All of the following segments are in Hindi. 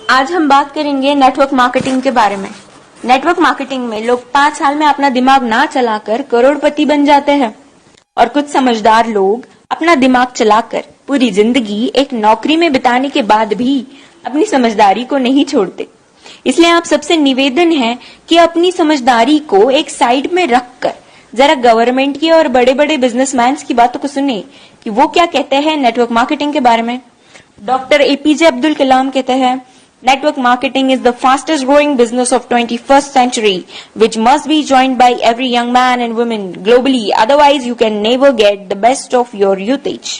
आज हम बात करेंगे नेटवर्क मार्केटिंग के बारे में। नेटवर्क मार्केटिंग में लोग 5 साल में अपना दिमाग ना चलाकर करोड़पति बन जाते हैं और कुछ समझदार लोग अपना दिमाग चलाकर पूरी जिंदगी एक नौकरी में बिताने के बाद भी अपनी समझदारी को नहीं छोड़ते। इसलिए आप सबसे निवेदन है कि अपनी समझदारी को एक साइड में रखकर जरा गवर्नमेंट की और बड़े बड़े बिजनेसमैन की बातों को सुने कि वो क्या कहते हैं नेटवर्क मार्केटिंग के बारे में। डॉक्टर एपीजे अब्दुल कलाम कहते हैं, network marketing is the fastest growing business of 21st century, which must be joined by every young man and woman globally, otherwise you can never get the best of your youthage.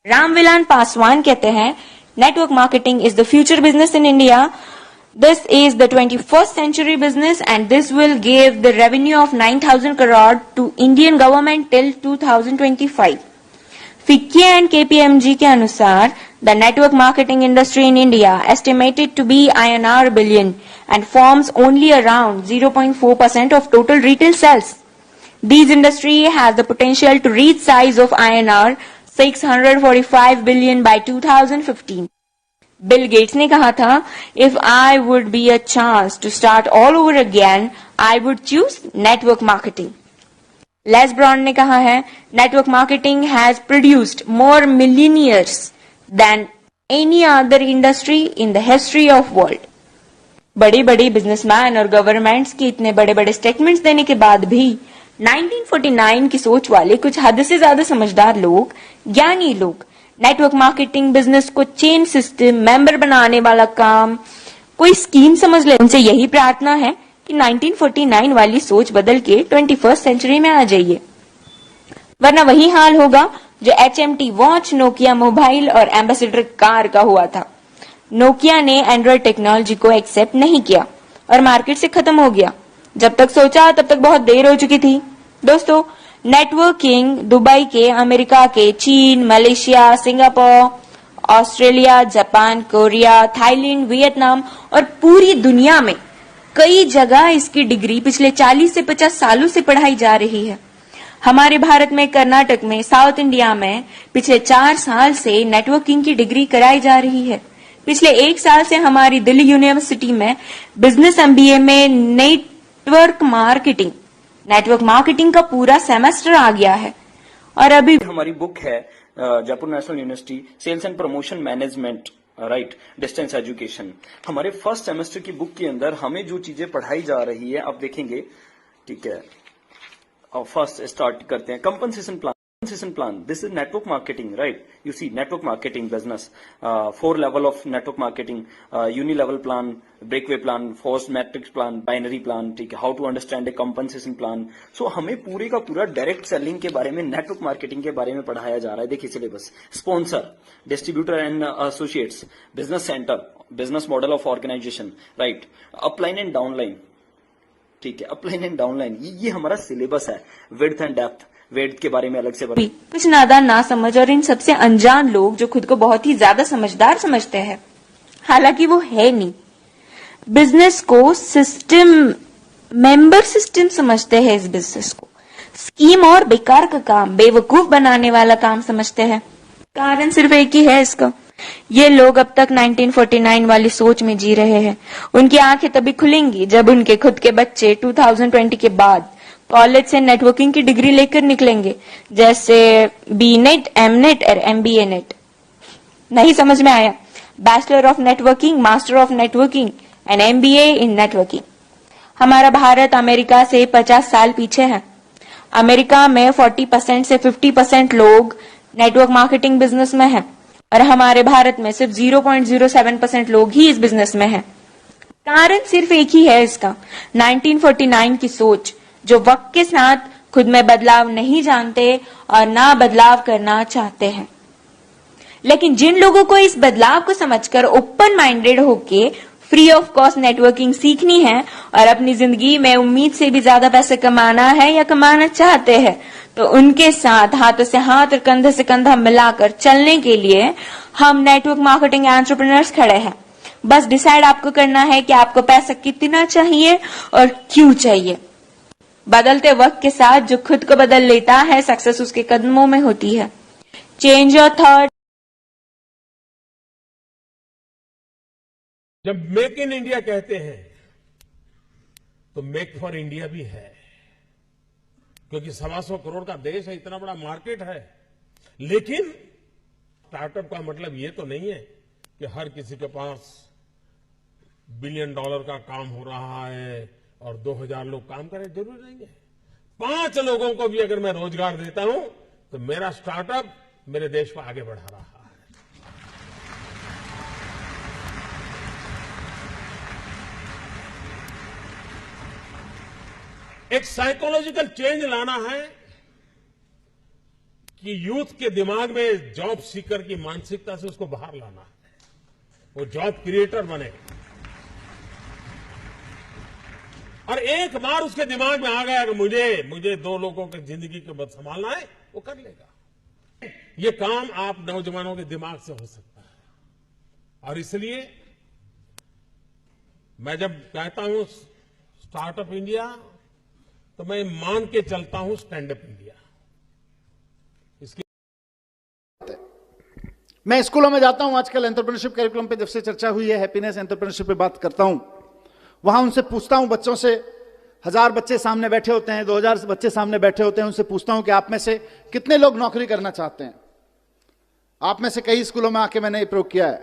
Ramvilas Paswan कहते हैं, network marketing is the future business in India. This is the 21st century business and this will give the revenue of 9,000 crore to Indian government till 2025. FICCI and KPMG के अनुसार the network marketing industry in India estimated to be INR billion and forms only around 0.4% of total retail sales. This industry has the potential to reach size of INR 645 billion by 2015. Bill Gates ने कहा था, if I would be a chance to start all over again, I would choose network marketing. Les Brown ने कहा है, network marketing has produced more millionaires than any other industry in the history of world. बड़े बड़े बिजनेसमैन और गवर्नमेंट्स के इतने बड़े बड़े स्टेटमेंट्स देने के बाद भी 1949 की सोच वाले कुछ हद से ज्यादा समझदार लोग, ज्ञानी लोग नेटवर्क मार्केटिंग बिजनेस को चेन सिस्टम, मेंबर बनाने वाला काम, कोई स्कीम समझ ले। उनसे यही प्रार्थना है कि 1949 वाली सोच बदल के 21st सेंचुरी में आ जाइए, वरना वही हाल होगा जो HMT वॉच, नोकिया मोबाइल और एम्बेसडर कार का हुआ था। नोकिया ने एंड्रॉइड टेक्नोलॉजी को एक्सेप्ट नहीं किया और मार्केट से खत्म हो गया। जब तक सोचा तब तक बहुत देर हो चुकी थी। दोस्तों, नेटवर्किंग दुबई के, अमेरिका के, चीन, Malaysia, Singapore, Australia, Japan, Korea, Thailand, Vietnam और पूरी दुनिया में कई जगह इसकी डिग्री पिछले 40 से 50 सालों से पढ़ाई जा रही है। हमारे भारत में, कर्नाटक में, साउथ इंडिया में पिछले 4 साल से नेटवर्किंग की डिग्री कराई जा रही है। पिछले 1 साल से हमारी दिल्ली यूनिवर्सिटी में बिजनेस MBA में नेटवर्क मार्केटिंग का पूरा सेमेस्टर आ गया है। और अभी हमारी बुक है Jaipur national university sales and promotion management, right, distance education. हमारे फर्स्ट सेमेस्टर की बुक के अंदर हमें जो चीजें पढ़ाई जा रही है आप देखेंगे, ठीक है। फर्स्ट स्टार्ट करते हैं, compensation plan. This is network marketing, right? You see, network marketing business, 4 level of network marketing, uni-level plan, breakaway plan, forced matrix plan, binary plan, ठीक है, how to understand a compensation plan. So हमें पूरे का पूरा डायरेक्ट सेलिंग के बारे में, नेटवर्क मार्केटिंग के बारे में पढ़ाया जा रहा है। देखिए syllabus, sponsor, distributor and associates, business centre, business model of organisation, right, upline and downline, ठीक है, अपलाइन एंड डाउनलाइन, ये हमारा सिलेबस है। विड्थ एंड डेप्थ, वेट के बारे में अलग से कुछ नादान, ना समझ और इन सबसे अनजान लोग जो खुद को बहुत ही ज्यादा समझदार समझते हैं, हालांकि वो है नहीं। बिजनेस को सिस्टम, मेंबर सिस्टम समझते हैं। इस बिजनेस को स्कीम और बेकार का काम, बेवकूफ बनाने वाला काम समझते हैं। कारण सिर्फ एक ही है इसका, ये लोग अब तक 1949 वाली सोच में जी रहे हैं। उनकी आंखें तभी खुलेंगी जब उनके खुद के बच्चे 2020 के बाद कॉलेज से नेटवर्किंग की डिग्री लेकर निकलेंगे, जैसे BNet, MNet और MBA नेट। नहीं समझ में आया? Bachelor of networking, master of networking and MBA in networking. हमारा भारत अमेरिका से 50 साल पीछे है। अमेरिका में 40% से 50% लोग नेटवर्क मार्केटिंग बिजनेस में है और हमारे भारत में सिर्फ 0.07% लोग ही इस बिजनेस में है। कारण सिर्फ एक ही है इसका, 1949 की सोच, जो वक्त के साथ खुद में बदलाव नहीं जानते और ना बदलाव करना चाहते हैं। लेकिन जिन लोगों को इस बदलाव को समझकर ओपन माइंडेड होके फ्री ऑफ कॉस्ट नेटवर्किंग सीखनी है और अपनी जिंदगी में उम्मीद से भी ज्यादा पैसे कमाना है या कमाना चाहते हैं, तो उनके साथ हाथों से हाथ और कंधे से कंधा मिलाकर चलने के लिए हम नेटवर्क मार्केटिंग एंटरप्रेन्योर्स खड़े हैं। बस डिसाइड आपको करना है कि आपको पैसा कितना चाहिए और क्यों चाहिए। बदलते वक्त के साथ जो खुद को बदल लेता है, सक्सेस उसके कदमों में होती है। Change your thought. जब मेक इन इंडिया कहते हैं तो मेक फॉर इंडिया भी है, क्योंकि 125 करोड़ का देश है, इतना बड़ा मार्केट है। लेकिन स्टार्टअप का मतलब ये तो नहीं है कि हर किसी के पास $1 बिलियन का काम हो रहा है और 2000 लोग काम करें, जरूरी नहीं है। 5 लोगों को भी अगर मैं रोजगार देता हूं तो मेरा स्टार्टअप मेरे देश को आगे बढ़ा रहा है। एक साइकोलॉजिकल चेंज लाना है कि यूथ के दिमाग में जॉब सीकर की मानसिकता से उसको बाहर लाना है, वो जॉब क्रिएटर बने। और एक बार उसके दिमाग में आ गया कि मुझे 2 लोगों की जिंदगी को बस संभालना है, वो कर लेगा। ये काम आप नौजवानों के दिमाग से हो सकता है। और इसलिए मैं जब कहता हूं स्टार्टअप इंडिया, तो मैं मान के चलता हूं स्टैंड अप इंडिया। इसकी मैं स्कूलों में जाता हूं, आजकल एंटरप्रेन्योरशिप कैरिकुलम पे जब से चर्चा हुई है, हैप्पीनेस एंटरप्रेन्योरशिप पे बात करता हूं, वहां उनसे पूछता हूं, बच्चों से, 1000 बच्चे सामने बैठे होते हैं, 2000 बच्चे सामने बैठे होते हैं, उनसे पूछता हूं कि आप में से कितने लोग नौकरी करना चाहते हैं। आप में से कई स्कूलों में आके मैंने ये प्रयोग किया है,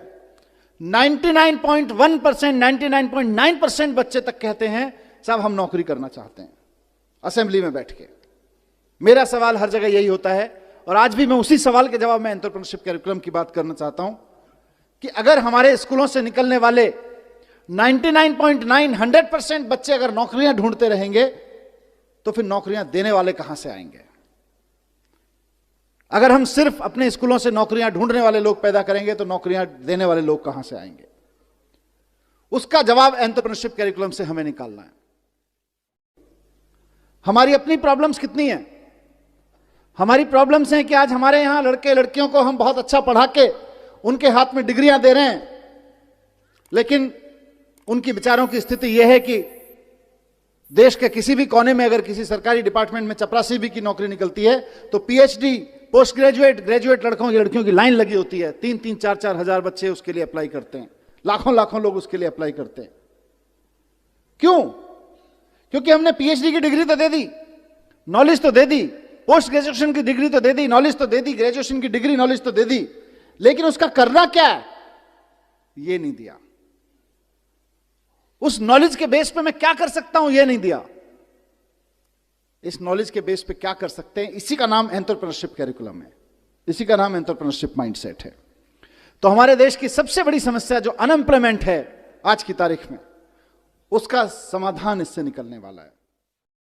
99.1%, 99.9% बच्चे तक कहते हैं साहब हम नौकरी करना चाहते हैं, असेंबली में बैठ के। मेरा सवाल हर जगह यही होता है, और आज भी मैं उसी सवाल के जवाब में एंटरप्रेन्योरशिप कैरिकुलम की बात करना चाहता हूं कि अगर हमारे स्कूलों से निकलने वाले 99.9, 100% बच्चे अगर नौकरियां ढूंढते रहेंगे तो फिर नौकरियां देने वाले कहां से आएंगे? अगर हम सिर्फ अपने स्कूलों से नौकरियां ढूंढने वाले लोग पैदा करेंगे तो नौकरियां देने वाले लोग कहां से आएंगे? उसका जवाब एंटरप्रेन्योरशिप कैरिकुलम से हमें निकालना है। हमारी अपनी प्रॉब्लम्स कितनी हैं? हमारी प्रॉब्लम्स हैं कि आज हमारे यहां लड़के लड़कियों को हम बहुत अच्छा पढ़ा के उनके हाथ में डिग्रियां दे रहे हैं, लेकिन उनकी विचारों की स्थिति यह है कि देश के किसी भी कोने में अगर किसी सरकारी डिपार्टमेंट में चपरासी भी की नौकरी निकलती है तो पीएचडी, पोस्ट ग्रेजुएट, ग्रेजुएट लड़कियों की लाइन लगी होती है। 3-3, 4-4 हजार बच्चे उसके लिए अप्लाई करते हैं, लाखों लोग उसके लिए अप्लाई करते हैं। क्यों? क्योंकि हमने पीएचडी की डिग्री तो दे दी, नॉलेज तो दे दी, पोस्ट ग्रेजुएशन की डिग्री तो दे दी, नॉलेज तो दे दी, ग्रेजुएशन की डिग्री, नॉलेज तो दे दी, लेकिन उसका करना क्या है ये नहीं दिया। उस नॉलेज के बेस पे मैं क्या कर सकता हूं ये नहीं दिया। इस नॉलेज के बेस पे क्या कर सकते हैं, इसी का नाम एंटरप्रेन्योरशिप कैरिकुलम है, इसी का नाम एंटरप्रेन्योरशिप माइंडसेट है। तो हमारे देश की सबसे बड़ी समस्या जो अनएम्प्लॉयमेंट है आज की तारीख में, उसका समाधान इससे निकलने वाला है।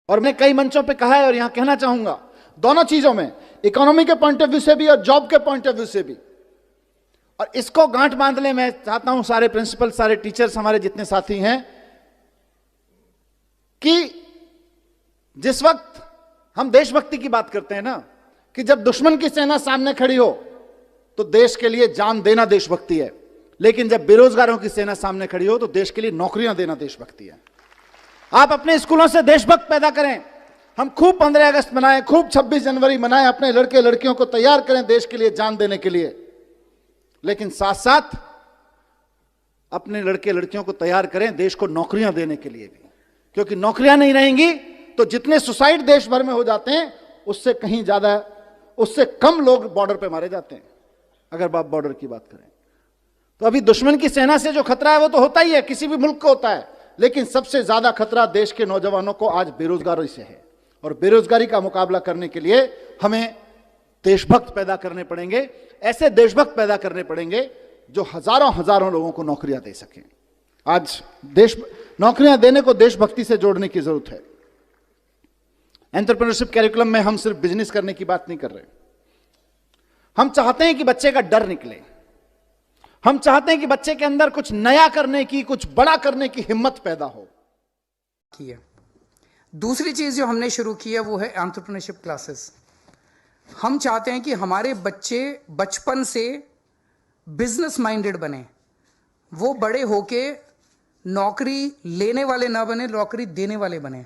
और मैं कई मंचों पे कहा है और यहां कहना चाहूंगा, दोनों चीजों में, इकोनॉमी के पॉइंट ऑफ व्यू से भी और जॉब के पॉइंट ऑफ व्यू से भी। और इसको गांठ बांधने मैं चाहता हूं सारे प्रिंसिपल, सारे टीचर्स, हमारे जितने साथी हैं, कि जिस वक्त हम देशभक्ति की बात करते हैं ना, कि जब दुश्मन की सेना सामने खड़ी हो तो देश के लिए जान देना देशभक्ति है, लेकिन जब बेरोजगारों की सेना सामने खड़ी हो तो देश के लिए नौकरियां देना देशभक्ति है। आप अपने स्कूलों से देशभक्त पैदा करें, हम खूब 15 अगस्त मनाएं, खूब 26 जनवरी मनाएं, अपने लड़के लड़कियों को तैयार करें देश के लिए जान देने के लिए, लेकिन साथ साथ अपने लड़के लड़कियों को तैयार करें देश को नौकरियां देने के लिए भी, क्योंकि नौकरियां नहीं रहेंगी तो जितने सुसाइड देश भर में हो जाते हैं उससे कहीं ज्यादा, उससे कम लोग बॉर्डर पे मारे जाते हैं। अगर आप बॉर्डर की बात करें तो अभी दुश्मन की सेना से जो खतरा है वो तो होता ही है, किसी भी मुल्क को होता है, लेकिन सबसे ज्यादा खतरा देश के नौजवानों को आज बेरोजगारी से है। और बेरोजगारी का मुकाबला करने के लिए हमें देशभक्त पैदा करने पड़ेंगे, ऐसे देशभक्त पैदा करने पड़ेंगे जो हजारों लोगों को नौकरियां दे सकें। आज देश नौकरियां देने को देशभक्ति से जोड़ने की जरूरत है। एंटरप्रेन्योरशिप कैरिकुलम में हम सिर्फ बिजनेस करने की बात नहीं कर रहे, हम चाहते हैं कि बच्चे का डर निकले, हम चाहते हैं कि बच्चे के अंदर कुछ नया करने की, कुछ बड़ा करने की हिम्मत पैदा हो। दूसरी चीज जो हमने शुरू की है वो है एंटरप्रेन्योरशिप क्लासेस। हम चाहते हैं कि हमारे बच्चे बचपन से बिजनेस माइंडेड बने, वो बड़े होके नौकरी लेने वाले ना बने, नौकरी देने वाले बने।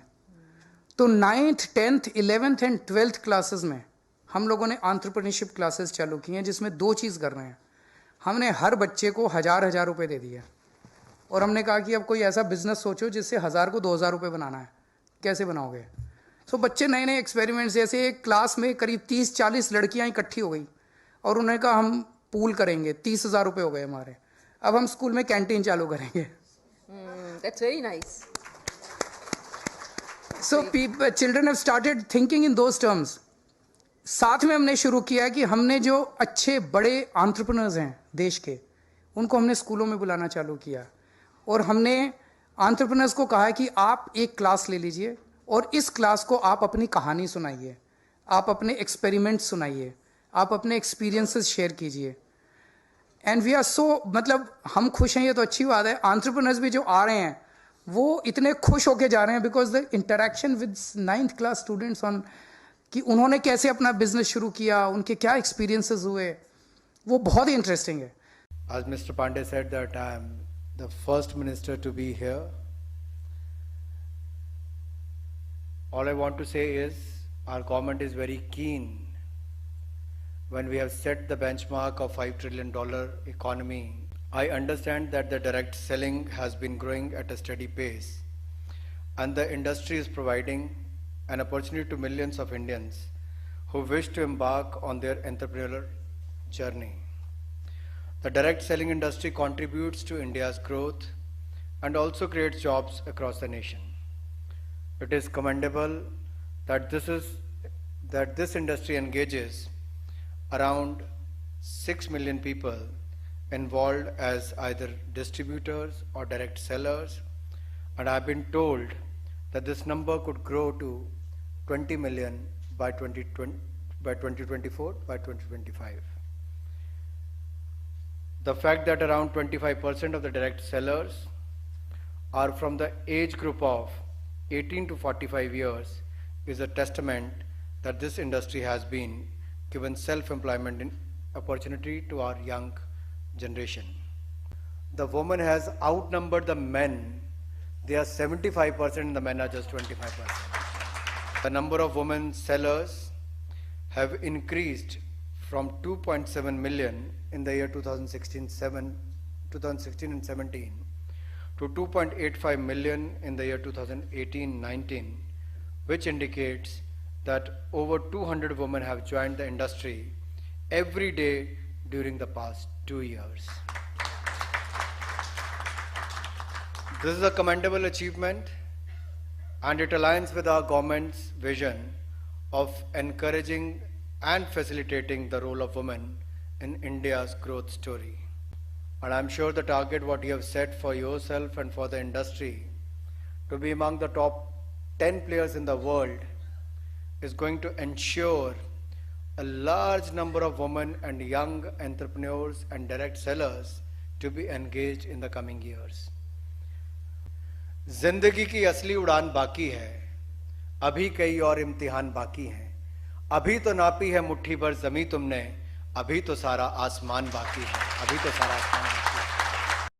तो 9th, 10th, 11th and 12th classes में हम लोगों ने एंटरप्रेन्योरशिप क्लासेस चालू की हैं, जिसमें 2 चीज़ कर रहे हैं। हमने हर बच्चे को 1000 रुपए दे दिए और हमने कहा कि अब कोई ऐसा बिजनेस सोचो जिससे 1000 को 2000 रुपये बनाना है, कैसे बनाओगे? सो बच्चे नए नए एक्सपेरिमेंट्स, जैसे एक क्लास में करीब 30-40 लड़कियां इकट्ठी हो गई और उन्होंने कहा हम पूल करेंगे, 30,000 रुपये हो गए हमारे, अब हम स्कूल में कैंटीन चालू करेंगे। That's very nice. So children have started thinking in those terms. साथ में हमने शुरू किया है कि हमने जो अच्छे बड़े एंटरप्रेन्योर्स हैं देश के, उनको हमने स्कूलों में बुलाना चालू किया और हमने एंटरप्रेन्योर्स को कहा है कि आप एक क्लास ले लीजिए और इस क्लास को आप अपनी कहानी सुनाइए, आप अपने एक्सपेरिमेंट सुनाइए, आप अपने एक्सपीरियंसेस शेयर कीजिए। एंड वी आर सो, मतलब हम खुश हैं, ये तो अच्छी बात है। एंटरप्रेन्योर्स भी जो आ रहे हैं वो इतने खुश होके जा रहे हैं because the interaction with 9th class students on कि उन्होंने कैसे अपना बिजनेस शुरू किया, उनके क्या एक्सपीरियंसेस हुए, वो बहुत ही इंटरेस्टिंग है। As Mr. Pandey said that I am the first minister to be here. All I want to say is our government is very keen when we have set the benchmark of $5 trillion economy. I understand that the direct selling has been growing at a steady pace and the industry is providing an opportunity to millions of Indians who wish to embark on their entrepreneurial journey. The direct selling industry contributes to India's growth and also creates jobs across the nation. It is commendable that this industry engages around 6 million people involved as either distributors or direct sellers, and I have been told that this number could grow to 20 million by 2024, by 2025. The fact that around 25% of the direct sellers are from the age group of 18 to 45 years is a testament that this industry has been given self-employment opportunity to our young generation. The woman has outnumbered the men. They are 75% and the men are just 25%. The number of women sellers have increased from 2.7 million in the year 2016 and 17 to 2.85 million in the year 2018-19, which indicates that over 200 women have joined the industry every day during the past 2 years. This is a commendable achievement and it aligns with our government's vision of encouraging and facilitating the role of women in India's growth story. And I'm sure the target what you have set for yourself and for the industry to be among the top 10 players in the world is going to ensure a large number of women and young entrepreneurs and direct sellers to be engaged in the coming years. जिंदगी की असली उड़ान बाकी है, अभी कई और इम्तिहान बाकी हैं। अभी तो नापी है मुट्ठी भर जमी तुमने, अभी तो सारा आसमान बाकी है, अभी तो सारा आसमान बाकी है।